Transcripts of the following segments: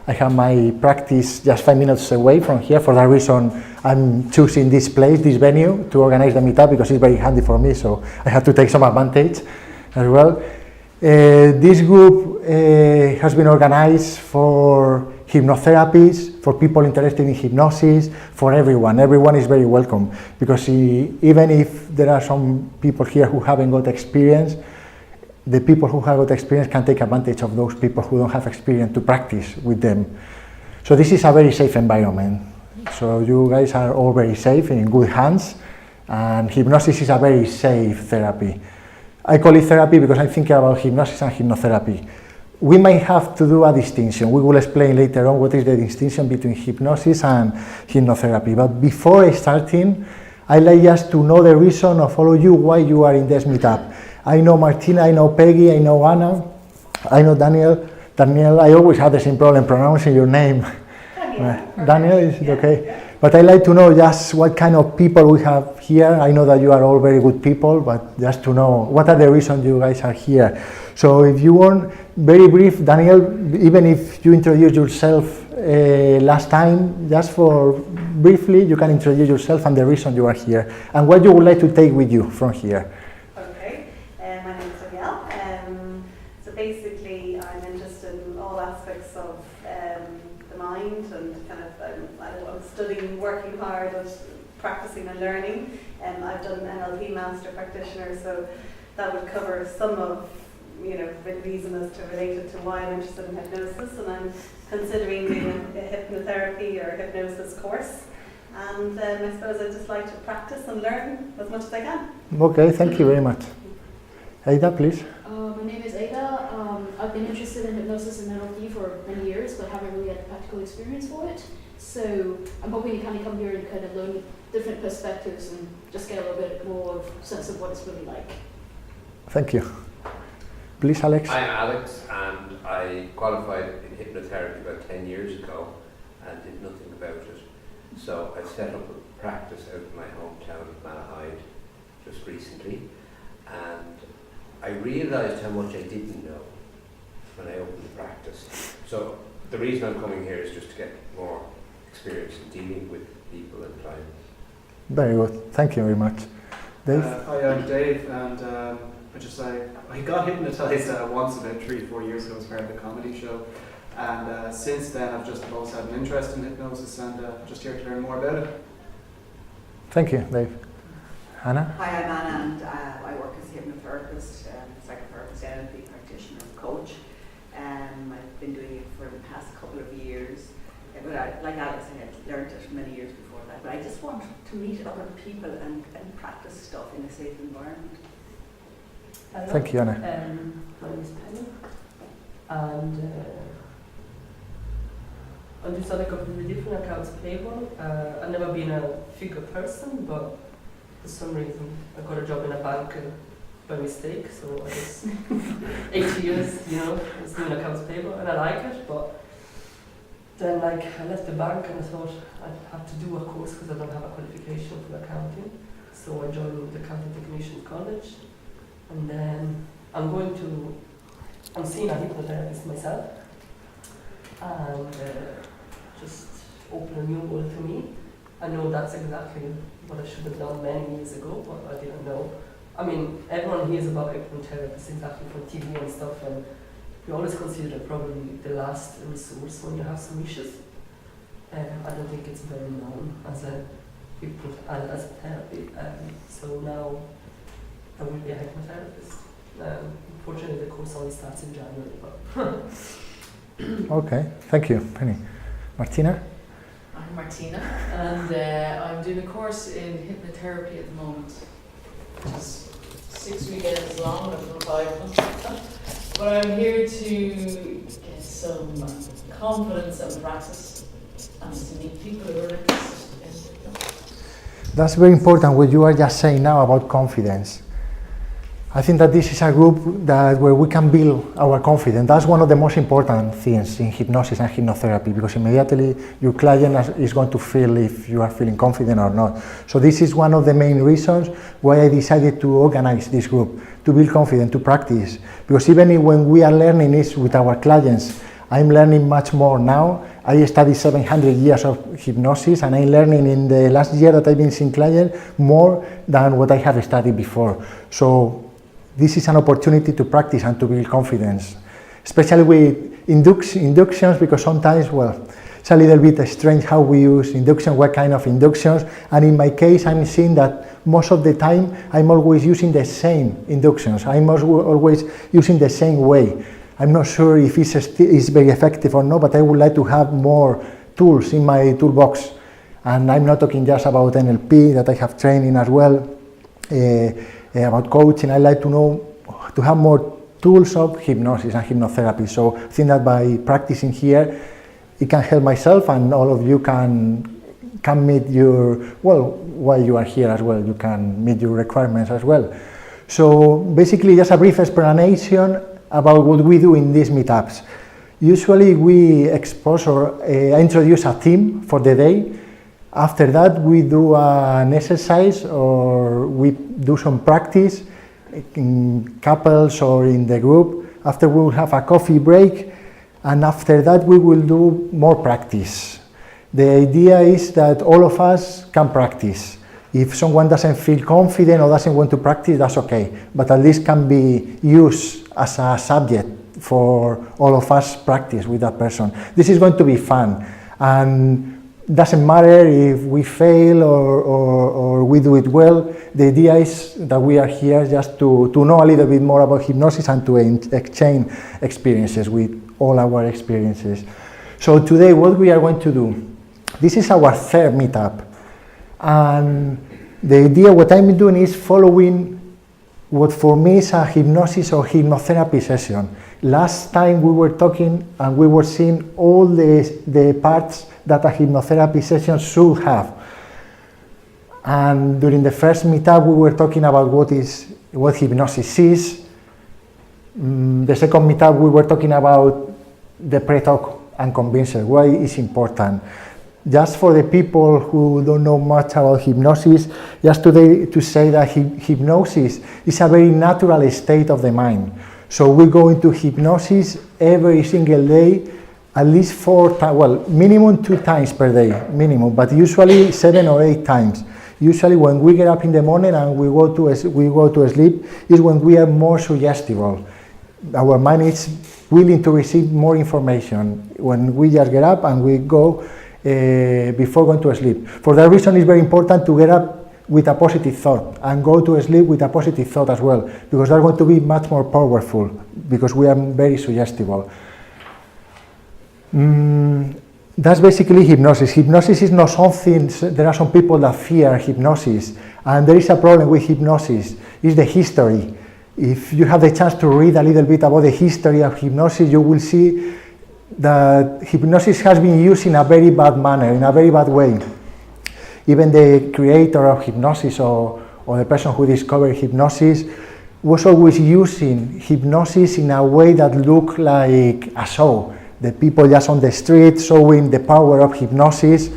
I have my practice just 5 minutes away from here. For that reason, I'm choosing this place, this venue, to organize the meetup because it's very handy for me, so I have to take some advantage as well. This group has been organized for hypnotherapists, for people interested in hypnosis, for everyone. Everyone is very welcome because even if there are some people here who haven't got experience, the people who have got experience can take advantage of those people who don't have experience to practice with them. So this is a very safe environment. So you guys are all very safe, in good hands, and hypnosis is a very safe therapy. I call it therapy because I'm thinking about hypnosis and hypnotherapy. We might have to do a distinction. We will explain later on what is the distinction between hypnosis and hypnotherapy. But before starting, I'd like just to know the reason of all of you why you are in this meetup. I know Martina, I know Peggy, I know Anna, I know Daniel. Daniel, I always have the same problem pronouncing your name. Daniel, is it okay? Yeah. But I'd like to know just what kind of people we have here. I know that you are all very good people, but just to know what are the reasons you guys are here. So if you want, very brief, Daniel, even if you introduce yourself last time, just for briefly, you can introduce yourself and the reason you are here, and what you would like to take with you from here. Okay, my name is Danielle. So basically, I'm interested in all aspects of the mind and kind of, I'm studying, working hard at practicing and learning. I've done an NLP master practitioner, so that would cover some of the reason as to related to why I'm interested in hypnosis, and I'm considering doing a hypnotherapy or hypnosis course. And I suppose I'd just like to practice and learn as much as I can. Okay, thank you very much. Ada, please. My name is Ada. I've been interested in hypnosis and NLP for many years, but haven't really had practical experience for it. So I'm hoping to kind of come here and kind of learn different perspectives and just get a little bit more of a sense of what it's really like. Thank you. Please, Alex. I'm Alex, and I qualified in hypnotherapy about 10 years ago and did nothing about it. So I set up a practice out in my hometown of Malahide just recently, and I realised how much I didn't know when I opened the practice. So the reason I'm coming here is just to get more experience in dealing with people and clients. Very good. Thank you very much. Dave? Hi, I'm Dave, and I got hypnotised once about 3-4 years ago as part of a comedy show, and since then I've just always had an interest in hypnosis, and just here to learn more about it. Thank you, Dave. Anna? Hi, I'm Anna, and I work as a hypnotherapist, psychotherapist, NLP practitioner, coach. I've been doing it for the past couple of years. But like Alex, I had learned it many years before that. But I just want to meet other people and practice stuff in a safe environment. Hello. Thank you, Anna. My name is Penny, and I'm just on a completely different accounts payable. I've never been a figure person, but for some reason I got a job in a bank by mistake. So I was 8 years, I was doing accounts payable, and I like it. But then, I left the bank and I thought I'd have to do a course because I don't have a qualification for accounting. So I joined the Accounting Technicians College. And then I'm seeing a hypnotherapist myself, and just open a new world to me. I know that's exactly what I should have done many years ago, but I didn't know. I mean, everyone hears about hypnotherapists exactly from TV and stuff, and we always consider it probably the last resource when you have some issues. I don't think it's very known as a therapy. So now I will be a hypnotherapist. Unfortunately, the course only starts in January. But Okay, thank you, Penny. Martina? I'm Martina, and I'm doing a course in hypnotherapy at the moment, which is 6 weekends long. I've done 5 of them. But I'm here to get some confidence and practice, and to meet people who are interested in hypnosis. That's very important what you are just saying now about confidence. I think that this is a group where we can build our confidence. That's one of the most important things in hypnosis and hypnotherapy, because immediately your client is going to feel if you are feeling confident or not. So this is one of the main reasons why I decided to organize this group, to build confidence, to practice. Because even when we are learning this with our clients, I'm learning much more now. I studied 700 years of hypnosis, and I'm learning in the last year that I've been seeing clients more than what I have studied before. So this is an opportunity to practice and to build confidence, especially with inductions, because sometimes, well, it's a little bit strange how we use induction, what kind of inductions, and in my case I'm seeing that most of the time I'm always using the same inductions. I'm always using the same way. I'm not sure if it's very effective or not, but I would like to have more tools in my toolbox. And I'm not talking just about NLP, that I have training as well, about coaching. I like to have more tools of hypnosis and hypnotherapy. So I think that by practicing here, it can help myself, and all of you can meet your, well, while you are here as well, you can meet your requirements as well. So basically just a brief explanation about what we do in these meetups. Usually we expose or introduce a theme for the day. After that we do an exercise or we do some practice in couples or in the group. After we will have a coffee break, and after that we will do more practice. The idea is that all of us can practice. If someone doesn't feel confident or doesn't want to practice, that's okay, but at least can be used as a subject for all of us practice with that person. This is going to be fun, and doesn't matter if we fail or we do it well. The idea is that we are here just to know a little bit more about hypnosis and to exchange experiences with all our experiences. So today what we are going to do, this is our third meetup, and the idea, what I'm doing is following what for me is a hypnosis or hypnotherapy session. Last time we were talking and we were seeing all the parts that a hypnotherapy session should have. And during the first meetup we were talking about what hypnosis is. The second meetup we were talking about the pre-talk and convincer, why it's important. Just for the people who don't know much about hypnosis, just today to say that hypnosis is a very natural state of the mind. So we go into hypnosis every single day, at least 4 times, well, minimum 2 times per day, minimum, but usually 7 or 8 times. Usually when we get up in the morning and we go to sleep is when we are more suggestible. Our mind is willing to receive more information when we just get up and we go before going to sleep. For that reason, it's very important to get up with a positive thought and go to sleep with a positive thought as well, because they're going to be much more powerful, because we are very suggestible. That's basically hypnosis. Hypnosis is not something, there are some people that fear hypnosis, and there is a problem with hypnosis, it's the history. If you have the chance to read a little bit about the history of hypnosis, you will see that hypnosis has been used in a very bad manner, in a very bad way. Even the creator of hypnosis or the person who discovered hypnosis was always using hypnosis in a way that looked like a show. The people just on the street showing the power of hypnosis.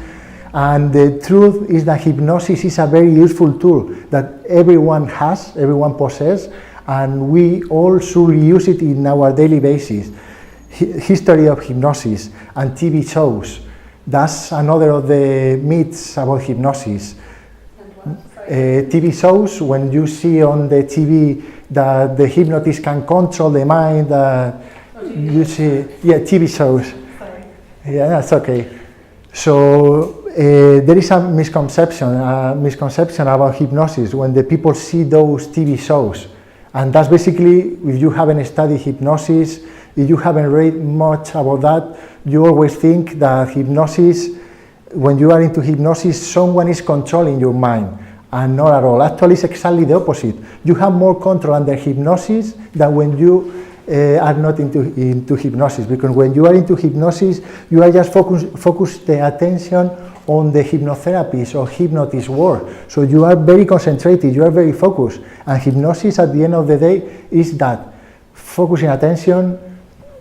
And the truth is that hypnosis is a very useful tool that everyone has, everyone possesses, and we all should use it in our daily basis. History of hypnosis and TV shows. That's another of the myths about hypnosis. TV shows, when you see on the TV that the hypnotist can control the mind, you see, yeah, TV shows. Sorry. Yeah, that's okay. So there is a misconception about hypnosis when the people see those TV shows. And that's basically, if you haven't studied hypnosis, if you haven't read much about that, you always think that hypnosis, when you are into hypnosis, someone is controlling your mind, and not at all. Actually, it's exactly the opposite. You have more control under hypnosis than when you are not into hypnosis, because when you are into hypnosis, you are just focus the attention on the hypnotherapist or hypnotist work. So you are very concentrated, you are very focused. And hypnosis at the end of the day is that focusing attention,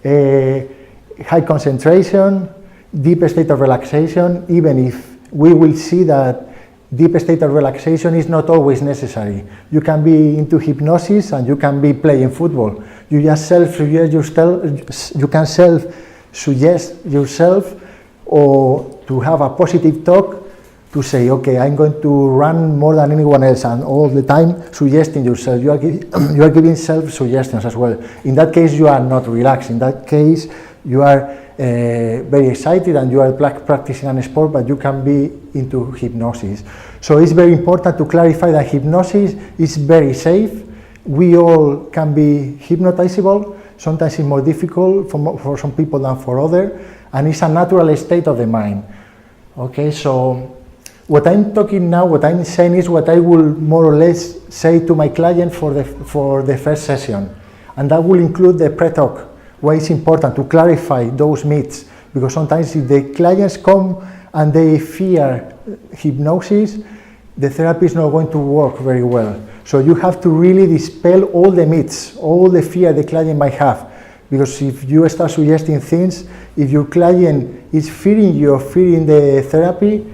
high concentration, deep state of relaxation, even if we will see that deep state of relaxation is not always necessary. You can be into hypnosis and you can be playing football. You just you can suggest yourself or to have a positive talk, to say, okay, I'm going to run more than anyone else, and all the time suggesting yourself. You are giving self-suggestions as well. In that case, you are not relaxed. In that case, you are very excited and you are practicing a sport, but you can be into hypnosis. So it's very important to clarify that hypnosis is very safe. We all can be hypnotizable. Sometimes it's more difficult for some people than for others, and it's a natural state of the mind. Okay, so what I'm talking now, what I'm saying is what I will more or less say to my client for the first session, and that will include the pre-talk, why it's important to clarify those myths, because sometimes if the clients come and they fear hypnosis, the therapy is not going to work very well. So you have to really dispel all the myths, all the fear the client might have, because if you start suggesting things, if your client is fearing you or fearing the therapy,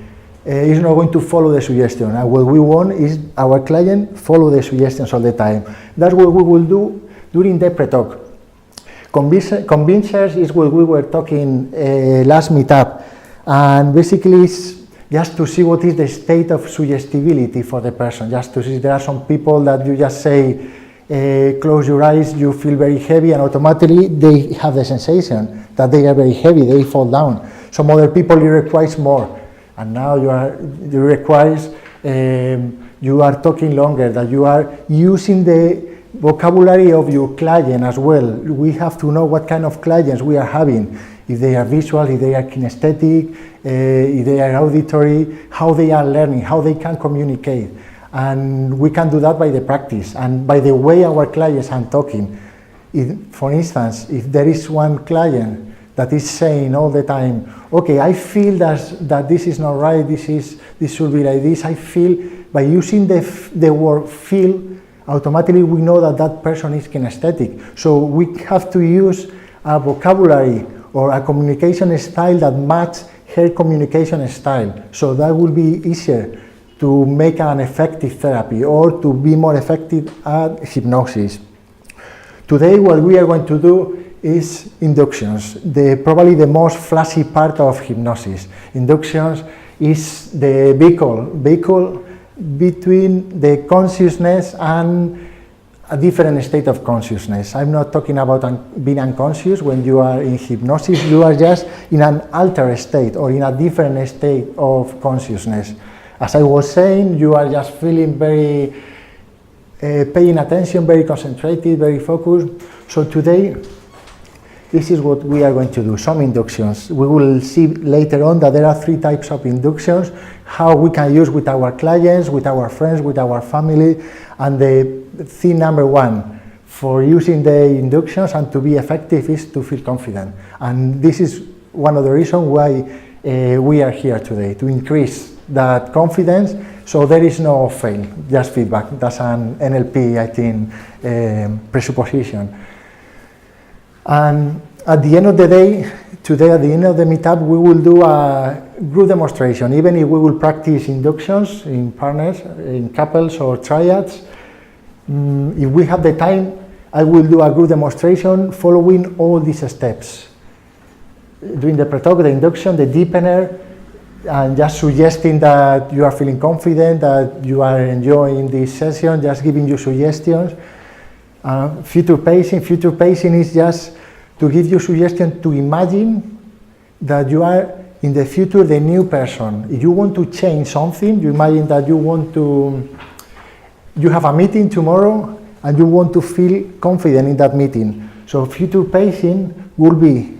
is not going to follow the suggestion. And what we want is our client follow the suggestions all the time. That's what we will do during the pre-talk. Convincers is what we were talking last meetup, and basically it's just to see what is the state of suggestibility for the person, just to see. There are some people that you just say, close your eyes, you feel very heavy, and automatically they have the sensation that they are very heavy, they fall down. Some other people, it requires more, and now you are talking longer, that you are using the vocabulary of your client as well. We have to know what kind of clients we are having, if they are visual, if they are kinesthetic, if they are auditory, how they are learning, how they can communicate. And we can do that by the practice and by the way our clients are talking. For instance, if there is one client that is saying all the time, okay, I feel that this is not right, this should be like this, I feel, by using the word feel, automatically we know that that person is kinesthetic. So we have to use a vocabulary or a communication style that match her communication style. So that will be easier to make an effective therapy or to be more effective at hypnosis. Today what we are going to do is inductions, probably the most flashy part of hypnosis. Inductions is the vehicle between the consciousness and a different state of consciousness. I'm not talking about being unconscious. When you are in hypnosis, you are just in an altered state or in a different state of consciousness. As I was saying, you are just feeling very, paying attention, very concentrated, very focused. So today, this is what we are going to do, some inductions. We will see later on that there are 3 types of inductions, how we can use with our clients, with our friends, with our family. And the thing number 1 for using the inductions and to be effective is to feel confident. And this is one of the reasons why we are here today, to increase that confidence, so there is no fail, just feedback. That's an NLP, I think, presupposition. And at the end of the day, today at the end of the meetup, we will do a group demonstration, even if we will practice inductions in partners, in couples or triads. If we have the time, I will do a group demonstration following all these steps. Doing the pre-talk, the induction, the deepener, and just suggesting that you are feeling confident, that you are enjoying this session, just giving you suggestions. Future pacing is just to give you suggestion to imagine that you are in the future the new person. If you want to change something, you imagine that you have a meeting tomorrow and you want to feel confident in that meeting. So future pacing will be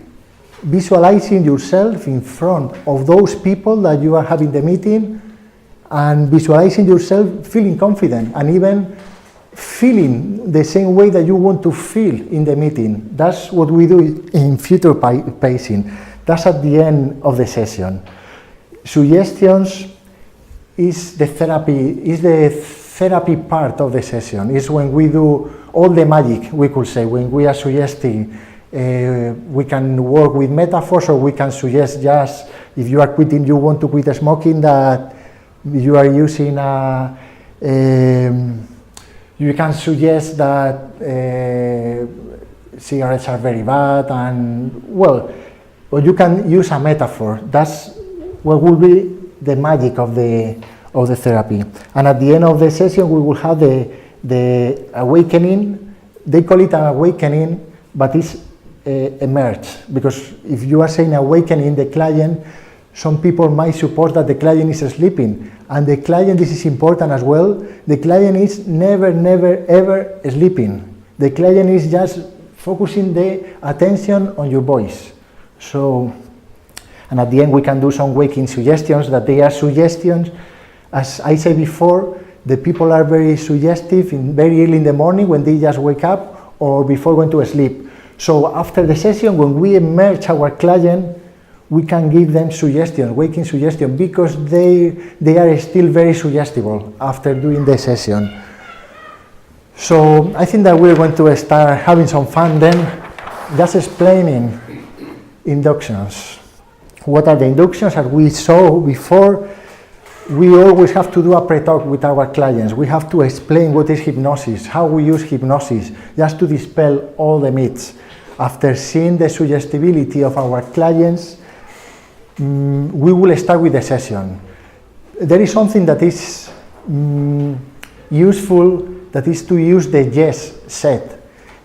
visualizing yourself in front of those people that you are having the meeting and visualizing yourself feeling confident and even feeling the same way that you want to feel in the meeting. That's what we do in future pacing. That's at the end of the session. Suggestions is the therapy part of the session. It's when we do all the magic, we could say, when we are suggesting. We can work with metaphors, or we can suggest just if you are quitting, you want to quit smoking, that you are using you can suggest that cigarettes are very bad, and well, or you can use a metaphor. That's what will be the magic of the therapy. And at the end of the session, we will have the awakening. They call it an awakening, but it's emerge, because if you are saying awakening the client, some people might support that the client is sleeping, and the client, this is important as well, the client is never ever sleeping. The client is just focusing the attention on your voice. So, and at the end we can do some waking suggestions, that they are suggestions. As I said before, the people are very suggestive very early in the morning when they just wake up or before going to sleep. So after the session, when we emerge our client, we can give them suggestions, waking suggestions, because they are still very suggestible after doing the session. So I think that we're going to start having some fun then, just explaining inductions. What are the inductions? As we saw before, we always have to do a pre-talk with our clients. We have to explain what is hypnosis, how we use hypnosis, just to dispel all the myths. After seeing the suggestibility of our clients, we will start with the session. There is something that is useful, that is to use the yes set.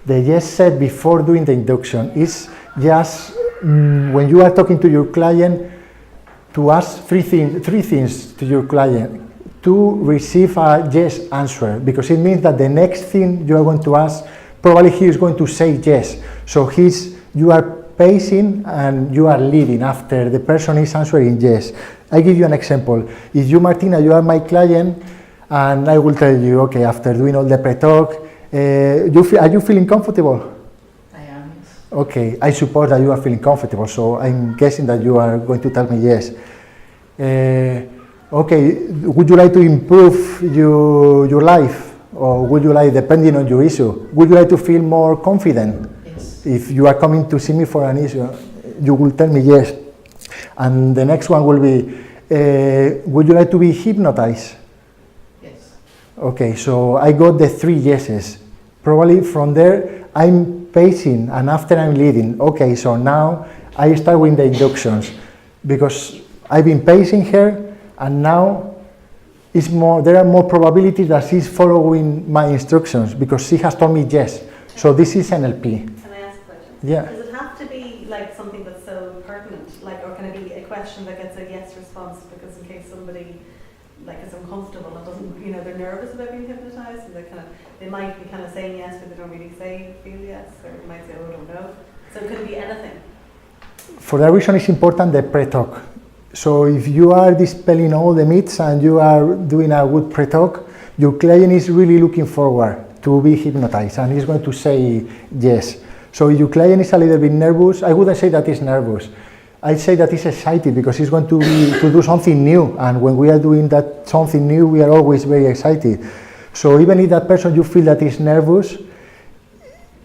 The yes set before doing the induction is just when you are talking to your client, to ask three things to your client to receive a yes answer, because it means that the next thing you are going to ask, probably he is going to say yes. So you are pacing and you are leading after the person is answering yes. I give you an example. If you, Martina, you are my client, and I will tell you, okay, after doing all the pre-talk, are you feeling comfortable? I am. Okay, I suppose that you are feeling comfortable, so I'm guessing that you are going to tell me yes. Okay, would you like to improve your life? Or would you like, depending on your issue, would you like to feel more confident? Yes. If you are coming to see me for an issue, you will tell me yes. And the next one will be, would you like to be hypnotized? Yes. Okay, so I got the 3 yeses. Probably from there, I'm pacing, and after I'm leading. Okay, so now I start with the inductions, because I've been pacing her, and now there are more probabilities that she's following my instructions, because she has told me yes. So this is NLP. Can I ask a question? Yeah. Does it have to be like something that's so pertinent, like, or can it be a question that gets a yes response, because in case somebody is uncomfortable and doesn't, they're nervous about being hypnotized, and they might be kind of saying yes, but they don't really feel yes, or they might say, oh, I don't know. So it could be anything. For that reason, it's important the pre-talk. So if you are dispelling all the myths and you are doing a good pre-talk, your client is really looking forward to be hypnotized, and he's going to say yes. So if your client is a little bit nervous, I wouldn't say that he's nervous. I'd say that he's excited, because he's going to do something new, and when we are doing that something new, we are always very excited. So even if that person, you feel that is nervous,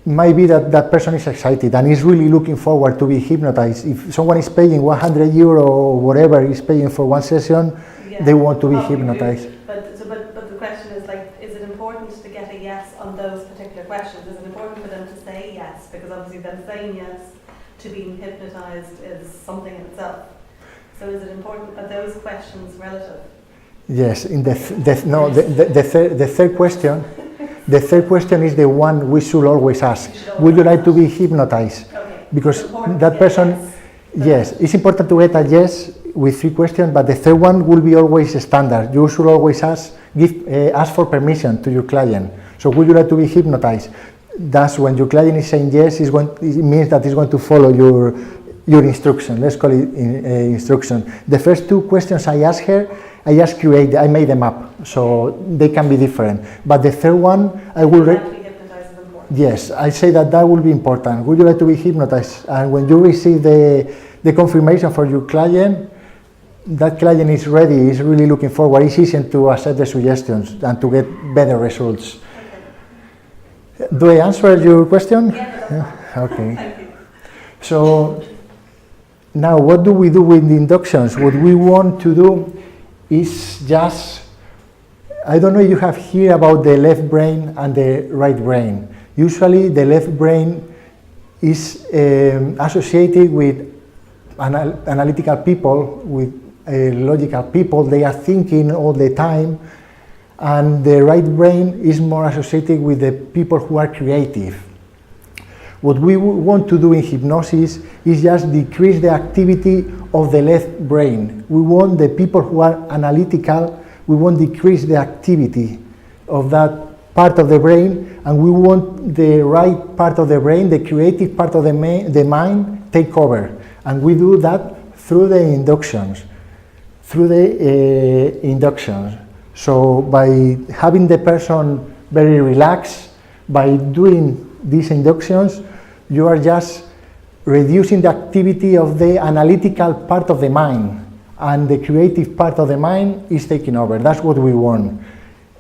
might be that person is excited and is really looking forward to be hypnotized. If someone is paying €100 or whatever is paying for one session, they want to be hypnotized. But the question is, is it important to get a yes on those particular questions? Is it important for them to say yes? Because obviously them saying yes to being hypnotized is something in itself. So is it important, are those questions relative? Yes, in the third question, the third question is the one we should always ask. Would you like to be hypnotized? Okay. Because that person, yes, it's important to get a yes with 3 questions, but the third one will be always standard. You should always ask for permission to your client. So would you like to be hypnotized? That's when your client is saying yes, it means that he's going to follow your instruction. Let's call it instruction. The first 2 questions I asked her, I made them up, so they can be different. But the third one, I will. Yes, I say that will be important. Would you like to be hypnotized? And when you receive the confirmation for your client, that client is ready, is really looking forward, is easy to accept the suggestions and to get better results. Okay. Do I answer your question? Yeah. Okay. Thank you. So now, what do we do with the inductions? What we want to do is just, I don't know if you have heard about the left brain and the right brain. Usually the left brain is associated with analytical people, with logical people. They are thinking all the time, and the right brain is more associated with the people who are creative. What we want to do in hypnosis is just decrease the activity of the left brain. We want the people who are analytical, we want to decrease the activity of that part of the brain, and we want the right part of the brain, the creative part of the mind, take over. And we do that through the inductions. So by having the person very relaxed, by doing these inductions, you are just reducing the activity of the analytical part of the mind, and the creative part of the mind is taking over. That's what we want.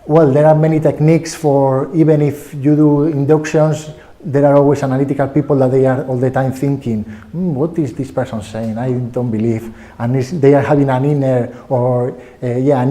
Well, there are many techniques for, even if you do inductions, there are always analytical people that they are all the time thinking, what is this person saying? I don't believe. And they are having an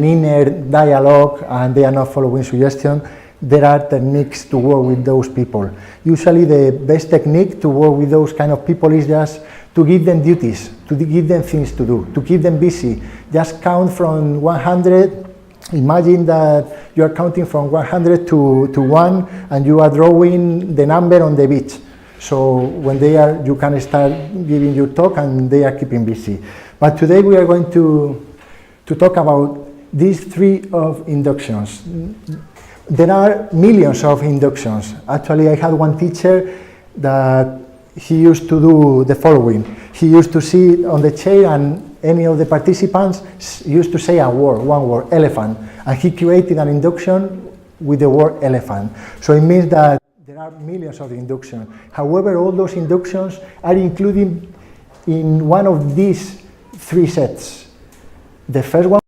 inner dialogue, and they are not following suggestion. There are techniques to work with those people. Usually the best technique to work with those kind of people is just to give them duties, to give them things to do, to keep them busy. Just count from 100. Imagine that you are counting from 100 to 1, and you are drawing the number on the beach. So when they are, you can start giving your talk, and they are keeping busy. But today we are going to talk about these 3 of inductions. There are millions of inductions. Actually, I had one teacher that he used to do the following. He used to sit on the chair, and any of the participants used to say one word, elephant. And he created an induction with the word elephant. So it means that there are millions of inductions. However, all those inductions are included in one of these 3 sets. The first one